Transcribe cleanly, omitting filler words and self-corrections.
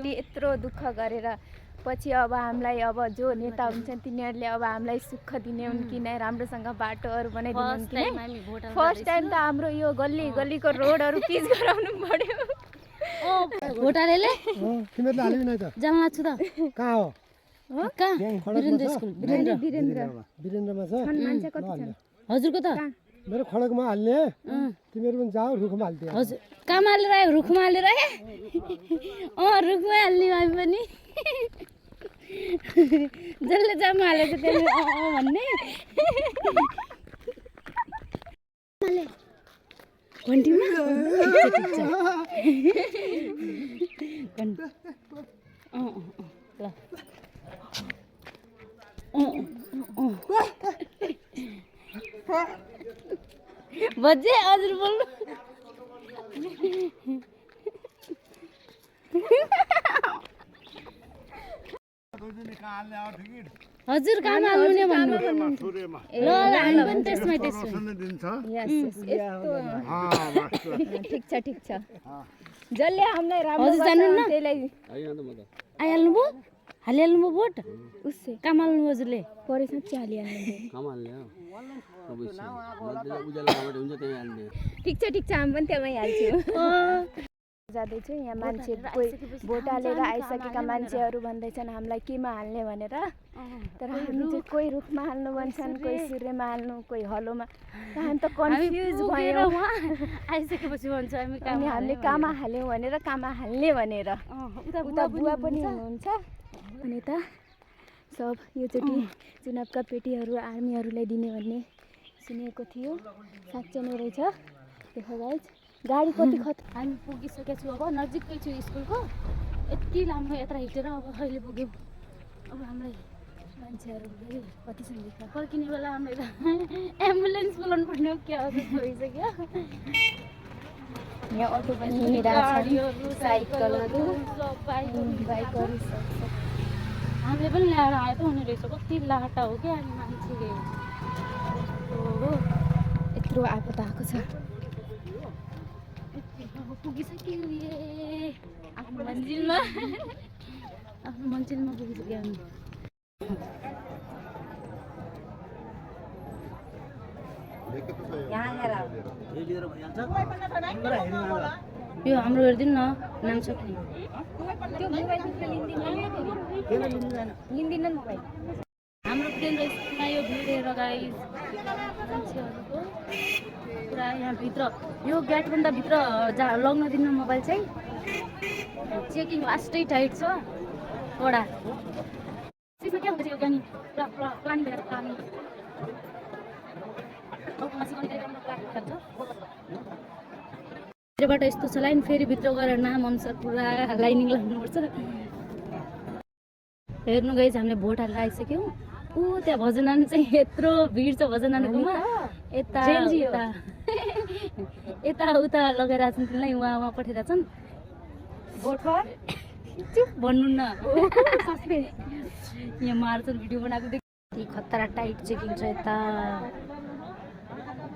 यत्रो दुःख गरेर पछि अब हामीलाई अब जो नेता हुन्छन् तिनीहरूले अब हामीलाई सुख दिने हुन् कि नै राम्रोसँग बाटोहरू बनाइदिने हुन् कि नै। फर्स्ट टाइम त हाम्रो यो गल्ली गल्लीको रोडहरू पिच गराउनु पर्यो। भोट हालेले तिमीहरूले हाल्यौ नि त जान छु त कहाँ हो कहाँ वीरेन्द्र स्कुल वीरेन्द्रमा छ मान्छे कति छन् हजुरको त मेरो खडकमा हाल्ने तिमीहरू पनि जाऊ रुखमा हाल्दियो हजुर कामा हालेर आयो रुखमा हालेर आयो रुखमा हाल्ने हामी पनि जसले जामा हालेको त्यसले भन्ने घन्टीमा ल बजे हजुर बोल्नु हजुर काम हाल्नु भन्नु ल हामी पनि त्यसमै ठिक छ जसले हामीलाई राम्रो हजुर जानु न त्यसलाई आइहाल्नु भयो हालिहाल्नु भयो भोट उसै काम हाल्नु हजुरले परेछ हालिहाल्नु ठिक छ हामी पनि त्यहाँ हाल्छौँ जाँदैछु यहाँ मान्छे कोही भोट हालेर आइसकेका मान्छेहरू भन्दैछन् हामीलाई केमा हाल्ने भनेर तर हामी चाहिँ कोही रुखमा हाल्नु भन्छन् कोही सूर्यमा हाल्नु कोही हलोमा हामी त कन्फ्युज भयो आइसकेपछि भन्छ अनि हामीले कामा हाल्यौँ भनेर कामा हाल्ने भनेर उता बुवा पनि हुनुहुन्छ अनि यता सब योचोटि चुनावका पेटीहरू आर्मीहरूलाई दिने भन्ने सुनेको थियो साँच्चै नै रहेछ देखो गाइज गाडी कति हामी पुगिसकेको छु अब नजिकै छु स्कुलको यति लामो यात्रा हिँडेर अब अहिले पुग्यौँ अब हामीलाई मान्छेहरू कतिसम्म फर्किने बेला हामीलाई त एम्बुलेन्स बोलाउनु पर्ने हो क्या जस्तो भइसक्यो यहाँ अटो पनि हिँडिरहेको छ साइकलहरू बाइकहरू हामीले पनि ल्याएर आयो त हुने रहेछ कति लाटा हो क्या अनि मान्छे यत्रो आएको त आएको छ पुगिसक्यो आफ्नो मन्जिलमा पुगिसक्यो हामी यो हाम्रो हेरिदिनु न नाम सक्ने लिँदिनन् मोबाइल हाम्रो केन्द्र स्कुलमा यो भिड हेरेर गाइस मान्छेहरूको पुरा यहाँभित्र यो गेटभन्दा भित्र लग्न दिन मोबाइल चाहिँ चेकिङ लास्टै टाइट छ कडा क्या हुन्छ यो पानी पुरा पानी भएर पानी भित्रबाट यस्तो छ लाइन फेरि भित्र गएर नाम अनुसार पुरा लाइनिङ लाग्नुपर्छ हेर्नु गइस हामीले भोट हालेर आइसक्यौँ ऊ त्यहाँ भजनानु चाहिँ यत्रो भिड छ भजनानुकोमा यता उता लगाइरहेको छन् तिमीलाई उहाँ पठाइरहेको छन् भोट फर चुप भन्नु न यहाँ मार्छन् भिडियो बनाएको खतरा टाइट चेकिङ छ यता